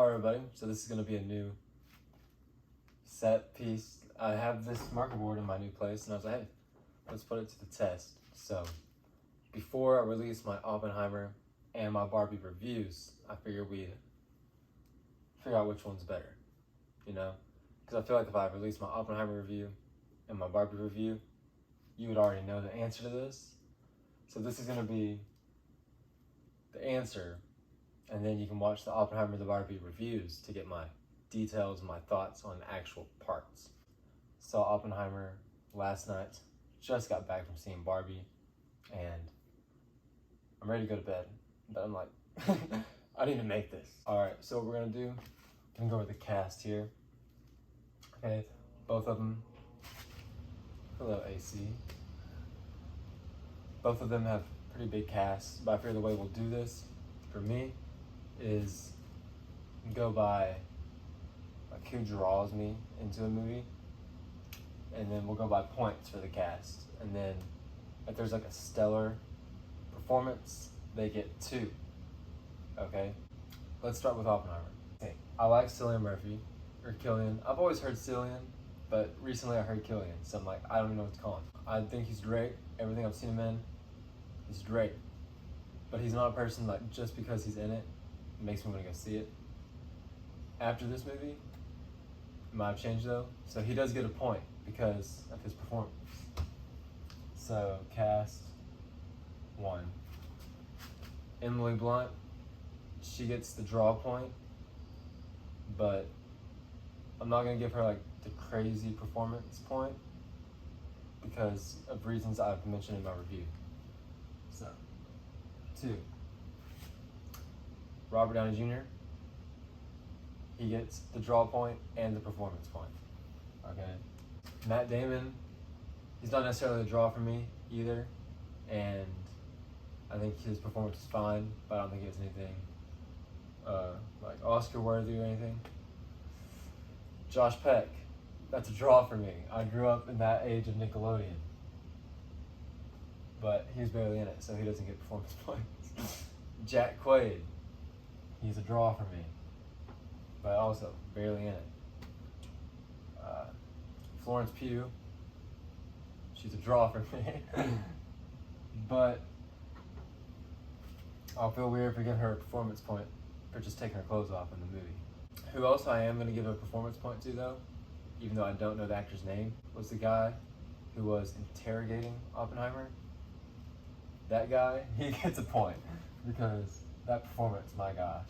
Alright everybody, so this is going to be a new set piece. I have this marker board in my new place and I was like, hey, let's put it to the test. So before I release my Oppenheimer and my Barbie reviews, I figured we'd figure out which one's better, you know? Because I feel like if I release my Oppenheimer review and my Barbie review, you would already know the answer to this. So this is going to be the answer, and then you can watch the Oppenheimer the Barbie reviews to get my details and my thoughts on the actual parts. Saw Oppenheimer last night, just got back from seeing Barbie, and I'm ready to go to bed, but I'm like, I need to make this. Alright, so what we're going to do, I'm going to go over the cast here. Okay, both of them, hello AC. Both of them have pretty big casts, but I figure the way we'll do this, for me, is go by like who draws me into a movie, and then we'll go by points for the cast, and then if there's like a stellar performance, they get 2. Okay, let's start with Oppenheimer. Okay, I like Cillian Murphy, or Killian. I've always heard Cillian, but recently I heard Killian, so I'm like, I don't even know what to call him. I think he's great. Everything I've seen him in, he's great. But he's not a person like just because he's in it makes me want to go see it. After this movie, it might have changed though. So he does get a point because of his performance. So cast 1. Emily Blunt, she gets the draw point, but I'm not gonna give her like the crazy performance point because of reasons I've mentioned in my review. So 2. Robert Downey Jr., he gets the draw point and the performance point. Okay. Matt Damon, he's not necessarily a draw for me either, and I think his performance is fine, but I don't think it was anything like Oscar worthy or anything. Josh Peck, that's a draw for me. I grew up in that age of Nickelodeon, but he was barely in it, so he doesn't get performance points. Jack Quaid, he's a draw for me, but also barely in it. Florence Pugh, she's a draw for me, but I'll feel weird for giving her a performance point for just taking her clothes off in the movie. Who else I am going to give a performance point to though, even though I don't know the actor's name, was the guy who was interrogating Oppenheimer. That guy, he gets a point because that performance, my gosh.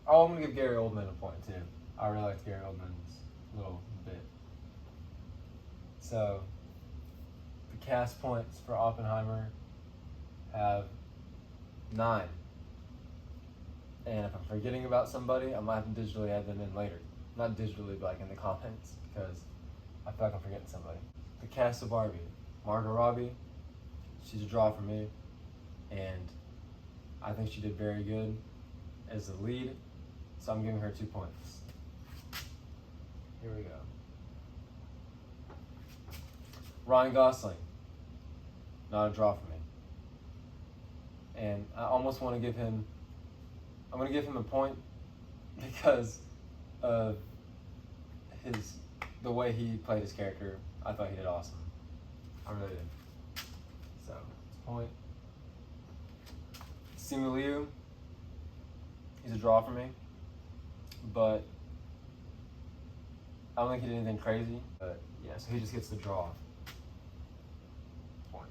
Oh, I'm going to give Gary Oldman a point too. I really liked Gary Oldman's little bit. So, the cast points for Oppenheimer have 9. And if I'm forgetting about somebody, I might have to digitally add them in later. Not digitally, but like in the comments, because I feel like I'm forgetting somebody. The cast of Barbie. Margot Robbie, she's a draw for me, and I think she did very good as the lead, so I'm giving her 2 points. Here we go. Ryan Gosling, not a draw for me. And I almost want to give him, I'm going to give him a point because of the way he played his character. I thought he did awesome. I really did. So, point. Simu Liu, he's a draw for me, but I don't think he did anything crazy. But yeah, so he just gets the draw. Point.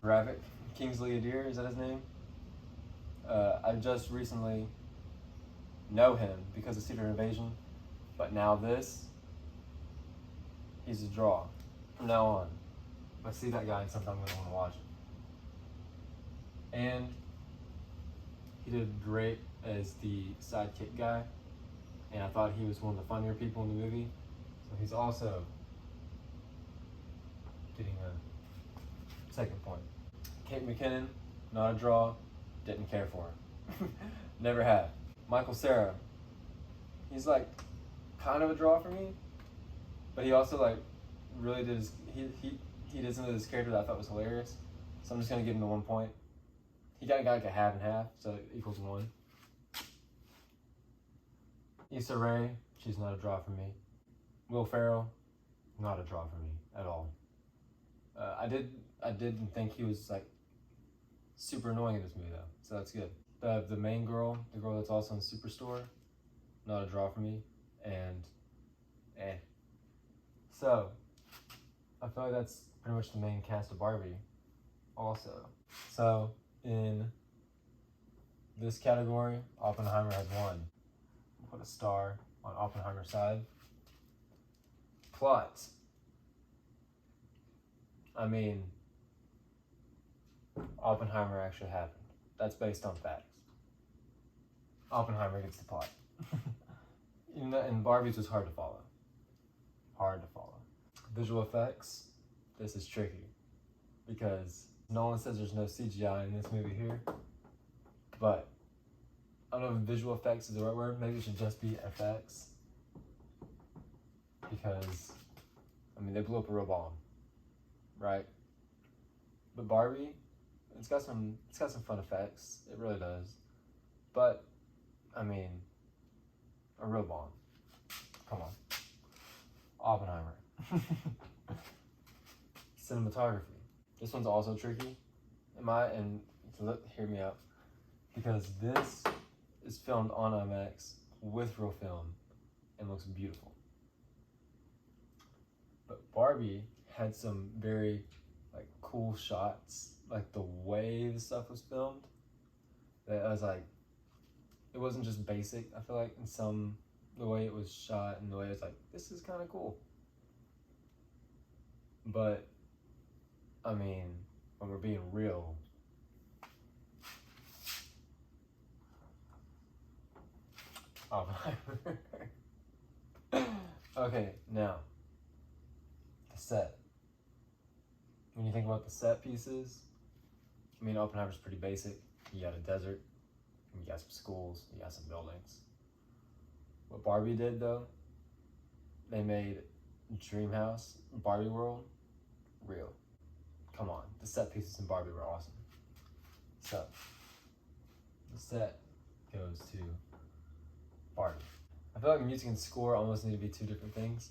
Gravik, Kingsley Adir, is that his name? I just recently know him because of Secret Invasion, but now this, he's a draw. From now on, if I see that guy in something, I'm going to want to watch it. And he did great as the sidekick guy, and I thought he was one of the funnier people in the movie, so he's also getting a 2nd point. Kate McKinnon, not a draw, didn't care for her. Never have. Michael Cera, he's like kind of a draw for me, but he also like really did his, he did something with his character that I thought was hilarious, so I'm just going to give him the 1 point. He got like a half and half, so it equals 1. Issa Rae, she's not a draw for me. Will Ferrell, not a draw for me at all. I didn't think he was like super annoying in this movie though, so that's good. The main girl, the girl that's also in Superstore, not a draw for me, and so I feel like that's pretty much the main cast of Barbie also. So in this category, Oppenheimer has won. Put a star on Oppenheimer's side. Plot. I mean, Oppenheimer actually happened. That's based on facts. Oppenheimer gets the plot. And Barbie's was hard to follow. Hard to follow. Visual effects, this is tricky because Nolan says there's no CGI in this movie here, but I don't know if visual effects is the right word. Maybe it should just be FX, because I mean they blew up a real bomb, right? But Barbie, it's got some fun effects. It really does. But I mean, a real bomb. Come on. Oppenheimer. Cinematography. This one's also tricky. Hear me out. Because this is filmed on IMAX with real film and looks beautiful. But Barbie had some very like cool shots, like the way the stuff was filmed. That I was like, it wasn't just basic. I feel like the way it was shot and the way it's like, this is kind of cool. But I mean, when we're being real, Oppenheimer. Okay, now the set. When you think about the set pieces, I mean, Oppenheimer's pretty basic. You got a desert, you got some schools, you got some buildings. What Barbie did though, they made Dreamhouse, Barbie World, real. Come on, the set pieces in Barbie were awesome. So, the set goes to Barbie. I feel like music and score almost need to be two different things,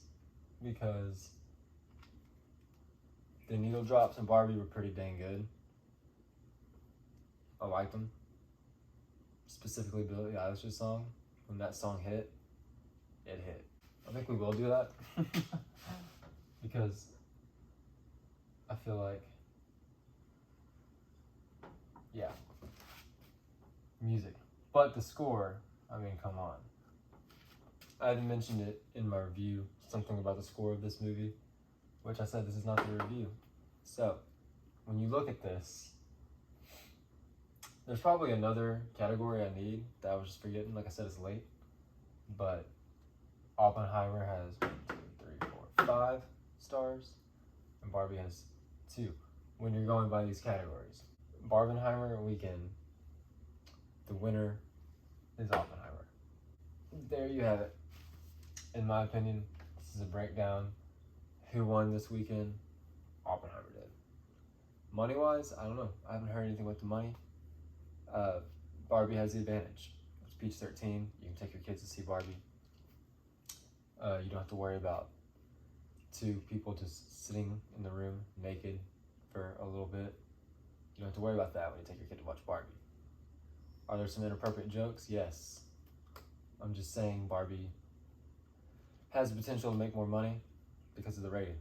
because the needle drops in Barbie were pretty dang good. I liked them. Specifically Billie Eilish's song. When that song hit, it hit. I think we will do that. Because I feel like, yeah, music. But the score, I mean, come on. I had mentioned it in my review, something about the score of this movie, which I said this is not the review. So, when you look at this, there's probably another category I need that I was just forgetting. Like I said, it's late. But Oppenheimer has 1, 2, 3, 4, 5 stars, and Barbie has 2. When you're going by these categories, Barbenheimer weekend, the winner is Oppenheimer. There you have it. In my opinion, this is a breakdown. Who won this weekend? Oppenheimer did. Money-wise, I don't know. I haven't heard anything with the money. Barbie has the advantage. It's PG-13. You can take your kids to see Barbie. You don't have to worry about 2 people just sitting in the room naked for a little bit. You don't have to worry about that when you take your kid to watch Barbie. Are there some inappropriate jokes? Yes. I'm just saying Barbie has the potential to make more money because of the rating.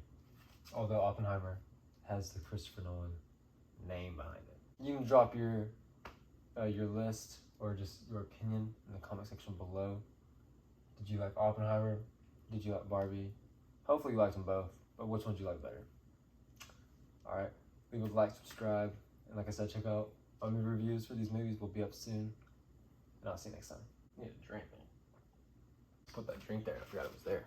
Although Oppenheimer has the Christopher Nolan name behind it. You can drop your list or just your opinion in the comment section below. Did you like Oppenheimer? Did you like Barbie? Hopefully you liked them both, but which one do you like better? Alright, leave a like, subscribe, and like I said, check out my movie reviews for these movies will be up soon, and I'll see you next time. I need a drink, man. Put that drink there, I forgot it was there.